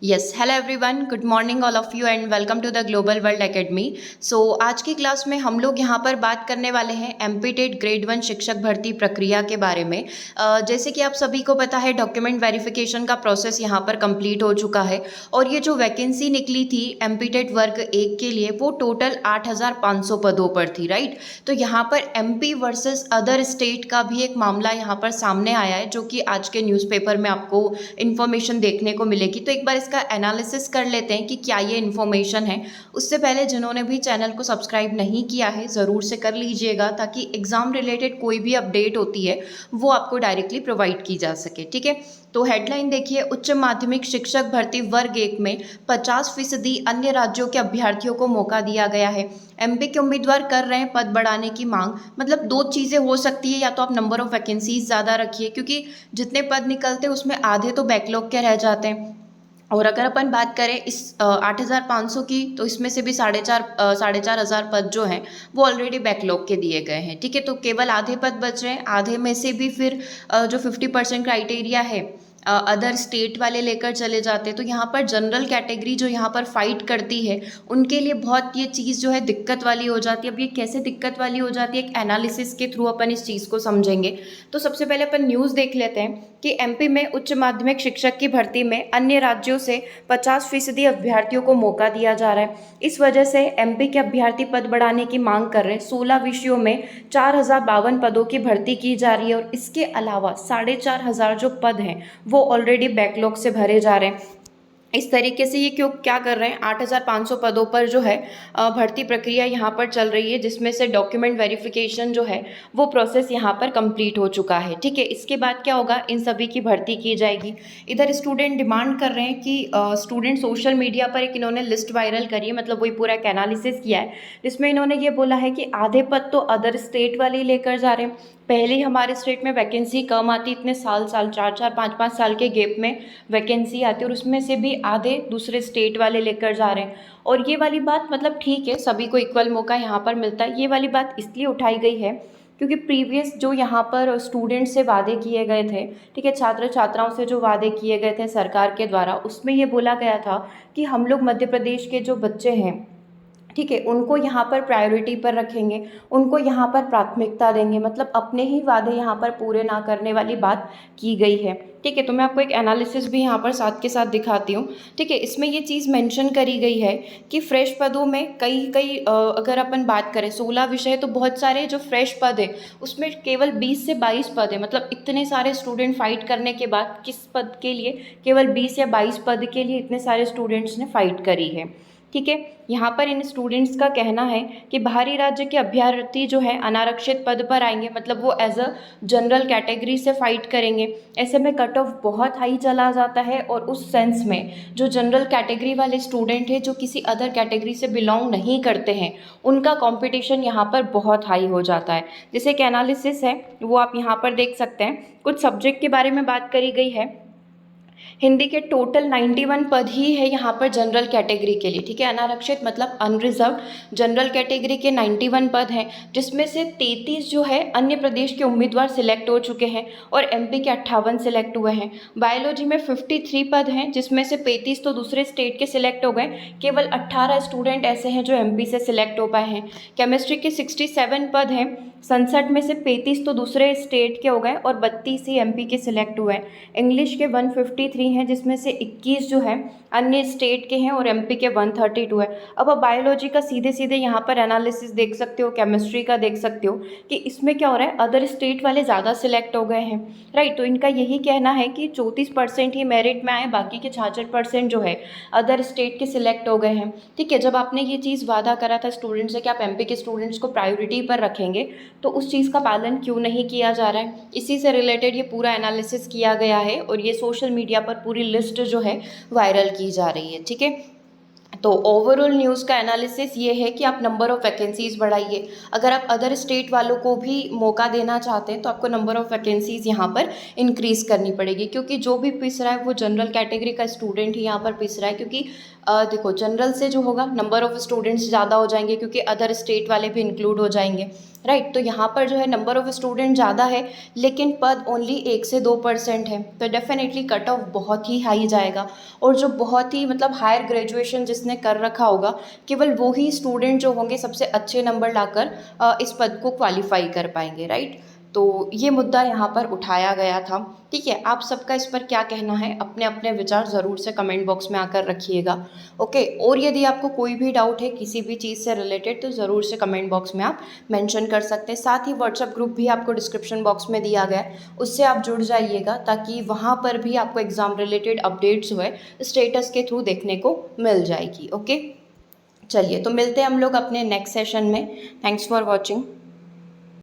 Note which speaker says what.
Speaker 1: Yes, hello everyone, good morning all of you and welcome to the global world academy. आज की class में हम लोग यहाँ पर बात करने वाले हैं एमपी-टेट ग्रेड 1 शिक्षक भर्ती प्रक्रिया के बारे में। जैसे कि आप सभी को पता है, डॉक्यूमेंट वेरिफिकेशन का प्रोसेस यहाँ पर कंप्लीट हो चुका है और ये जो वैकेंसी निकली थी एमपी-टेट वर्ग 1 के लिए वो टोटल 8,500 पदों पर थी, राइट। तो यहाँ पर एमपी वर्सेस अदर स्टेट का भी एक मामला यहाँ पर सामने आया है, जो कि आज के न्यूज़पेपर में आपको इन्फॉर्मेशन देखने को मिलेगी। तो एक बार इसका एनालिसिस कर लेते हैं कि क्या ये इन्फॉर्मेशन है। उससे पहले जिन्होंने भी चैनल को सब्सक्राइब नहीं किया है ज़रूर से कर लीजिएगा, ताकि एग्ज़ाम रिलेटेड कोई भी अपडेट होती है वो आपको डायरेक्टली प्रोवाइड की जा सके, ठीक है। तो हेडलाइन देखिए, उच्च माध्यमिक शिक्षक भर्ती वर्ग 1 में 50% अन्य राज्यों के अभ्यर्थियों को मौका दिया गया है। एमपी के उम्मीदवार कर रहे हैं पद बढ़ाने की मांग। मतलब दो चीज़ें हो सकती है, या तो आप नंबर ऑफ वैकेंसीज ज़्यादा रखिए, क्योंकि जितने पद निकलते हैं उसमें आधे तो बैकलॉग के रह जाते हैं। और अगर अपन बात करें इस 8,500 की, तो इसमें से भी साढ़े चार हज़ार पद जो हैं वो ऑलरेडी बैकलॉग के दिए गए हैं, ठीक है। तो केवल आधे पद बच रहे हैं। आधे में से भी फिर जो 50% क्राइटेरिया है अदर स्टेट वाले लेकर चले जाते हैं। तो यहाँ पर जनरल कैटेगरी जो यहाँ पर फाइट करती है उनके लिए बहुत ये चीज़ जो है दिक्कत वाली हो जाती है। अब ये कैसे दिक्कत वाली हो जाती है, एक एनालिसिस के थ्रू अपन इस चीज़ को समझेंगे। तो सबसे पहले अपन न्यूज़ देख लेते हैं कि एमपी में उच्च माध्यमिक शिक्षक की भर्ती में अन्य राज्यों से 50% अभ्यर्थियों को मौका दिया जा रहा है। इस वजह से एमपी के अभ्यर्थी पद बढ़ाने की मांग कर रहे हैं। 16 विषयों में 4,052 पदों की भर्ती की जा रही है और इसके अलावा 4,500 जो पद हैं वो ऑलरेडी बैकलॉग से भरे जा रहे हैं। इस तरीके से ये क्या कर रहे हैं, 8,500 पदों पर जो है भर्ती प्रक्रिया यहाँ पर चल रही है, जिसमें से डॉक्यूमेंट वेरिफिकेशन जो है वो प्रोसेस यहाँ पर कंप्लीट हो चुका है, ठीक है। इसके बाद क्या होगा, इन सभी की भर्ती की जाएगी। इधर स्टूडेंट डिमांड कर रहे हैं कि स्टूडेंट सोशल मीडिया पर एक इन्होंने लिस्ट वायरल करी है, मतलब वही पूरा एक एनालिसिस किया है, जिसमें इन्होंने ये बोला है कि आधे पद तो अदर स्टेट वाले ही लेकर जा रहे हैं। पहले ही हमारे स्टेट में वैकेंसी कम आती, इतने साल 4-4 5-5 साल के गैप में वैकेंसी आती है और उसमें से भी आधे दूसरे स्टेट वाले लेकर जा रहे हैं। और ये वाली बात मतलब ठीक है, सभी को इक्वल मौका यहाँ पर मिलता है। ये वाली बात इसलिए उठाई गई है क्योंकि प्रीवियस जो यहाँ पर स्टूडेंट से वादे किए गए थे, ठीक है, छात्र छात्राओं से जो वादे किए गए थे सरकार के द्वारा, उसमें ये बोला गया था कि हम लोग मध्य प्रदेश के जो बच्चे हैं, ठीक है, उनको यहाँ पर प्रायोरिटी पर रखेंगे, उनको यहाँ पर प्राथमिकता देंगे। मतलब अपने ही वादे यहाँ पर पूरे ना करने वाली बात की गई है, ठीक है। तो मैं आपको एक एनालिसिस भी यहाँ पर साथ के साथ दिखाती हूँ, ठीक है। इसमें ये चीज़ मेंशन करी गई है कि फ्रेश पदों में कई अगर अपन बात करें 16 विषय है, तो बहुत सारे जो फ्रेश पद है उसमें केवल 20 से 22 पद है। मतलब इतने सारे स्टूडेंट फाइट करने के बाद किस पद के लिए केवल 20 या 22 पद के लिए इतने सारे स्टूडेंट्स ने फाइट करी है, ठीक है। यहाँ पर इन स्टूडेंट्स का कहना है कि बाहरी राज्य के अभ्यर्थी जो है अनारक्षित पद पर आएंगे, मतलब वो एज अ जनरल कैटेगरी से फाइट करेंगे। ऐसे में कट ऑफ बहुत हाई चला जाता है और उस सेंस में जो जनरल कैटेगरी वाले स्टूडेंट हैं, जो किसी अदर कैटेगरी से बिलोंग नहीं करते हैं, उनका कंपटीशन यहाँ पर बहुत हाई हो जाता है। जैसे एक एनालिसिस है वो आप यहाँ पर देख सकते हैं। कुछ सब्जेक्ट के बारे में बात करी गई है। हिंदी के टोटल 91 पद ही है यहाँ पर जनरल कैटेगरी के लिए, ठीक है। अनारक्षित मतलब अनरिजर्व जनरल कैटेगरी के 91 पद हैं, जिसमें से 33 जो है अन्य प्रदेश के उम्मीदवार सिलेक्ट हो चुके हैं और एमपी के 58 सिलेक्ट हुए हैं। बायोलॉजी में 53 पद हैं, जिसमें से 35 तो दूसरे स्टेट के सिलेक्ट हो गए, केवल 18 स्टूडेंट ऐसे हैं जो एमपी से सिलेक्ट हो पाए हैं। केमिस्ट्री के 67 पद हैं, 67 में से 35 तो दूसरे स्टेट के हो गए और 32 ही एमपी के सिलेक्ट हुए हैं। इंग्लिश के 153 हैं, जिसमें से 21 जो है अन्य स्टेट के हैं और एमपी के 132 है। अब आप बायोलॉजी का सीधे सीधे यहाँ पर एनालिसिस देख सकते हो, केमिस्ट्री का देख सकते हो कि इसमें क्या हो रहा है, अदर स्टेट वाले ज़्यादा सिलेक्ट हो गए हैं, राइट। तो इनका यही कहना है कि 34% ही मेरिट में आए, बाकी के 66% जो है अदर स्टेट के सिलेक्ट हो गए हैं, ठीक है। जब आपने ये चीज़ वादा करा था स्टूडेंट्स से कि आप एमपी के स्टूडेंट्स को प्रायोरिटी पर रखेंगे, तो उस चीज़ का पालन क्यों नहीं किया जा रहा है। इसी से रिलेटेड ये पूरा एनालिसिस किया गया है और ये सोशल मीडिया पर पूरी लिस्ट जो है वायरल की जा रही है, ठीक है। तो ओवरऑल न्यूज़ का एनालिसिस ये है कि आप नंबर ऑफ़ वैकेंसीज़ बढ़ाइए। अगर आप अदर स्टेट वालों को भी मौका देना चाहते हैं तो आपको नंबर ऑफ़ वैकेंसीज़ यहाँ पर इंक्रीज़ करनी पड़ेगी, क्योंकि जो भी पिस रहा है वो जनरल कैटेगरी का स्टूडेंट ही यहाँ पर पिस रहा है। क्योंकि देखो, जनरल से जो होगा नंबर ऑफ़ स्टूडेंट्स ज़्यादा हो जाएंगे, क्योंकि अदर स्टेट वाले भी इंक्लूड हो जाएंगे। राइट। तो यहाँ पर जो है नंबर ऑफ़ स्टूडेंट ज़्यादा है, लेकिन पद ओनली 1 से 2% है, तो डेफिनेटली कट ऑफ बहुत ही हाई जाएगा। और जो बहुत ही मतलब हायर ग्रेजुएशन जिसने कर रखा होगा, केवल वो ही स्टूडेंट जो होंगे सबसे अच्छे नंबर लाकर इस पद को क्वालिफाई कर पाएंगे, राइट। तो ये मुद्दा यहाँ पर उठाया गया था। ठीक है, आप सबका इस पर क्या कहना है, अपने अपने विचार ज़रूर से कमेंट बॉक्स में आकर रखिएगा। ओके, और यदि आपको कोई भी डाउट है किसी भी चीज़ से रिलेटेड, तो ज़रूर से कमेंट बॉक्स में आप मेंशन कर सकते हैं। साथ ही व्हाट्सएप ग्रुप भी आपको डिस्क्रिप्शन बॉक्स में दिया गया है, उससे आप जुड़ जाइएगा, ताकि वहाँ पर भी आपको एग्ज़ाम रिलेटेड अपडेट्स जो है स्टेटस के थ्रू देखने को मिल जाएगी। ओके, चलिए तो मिलते हैं हम लोग अपने नेक्स्ट सेशन में। Thanks for watching.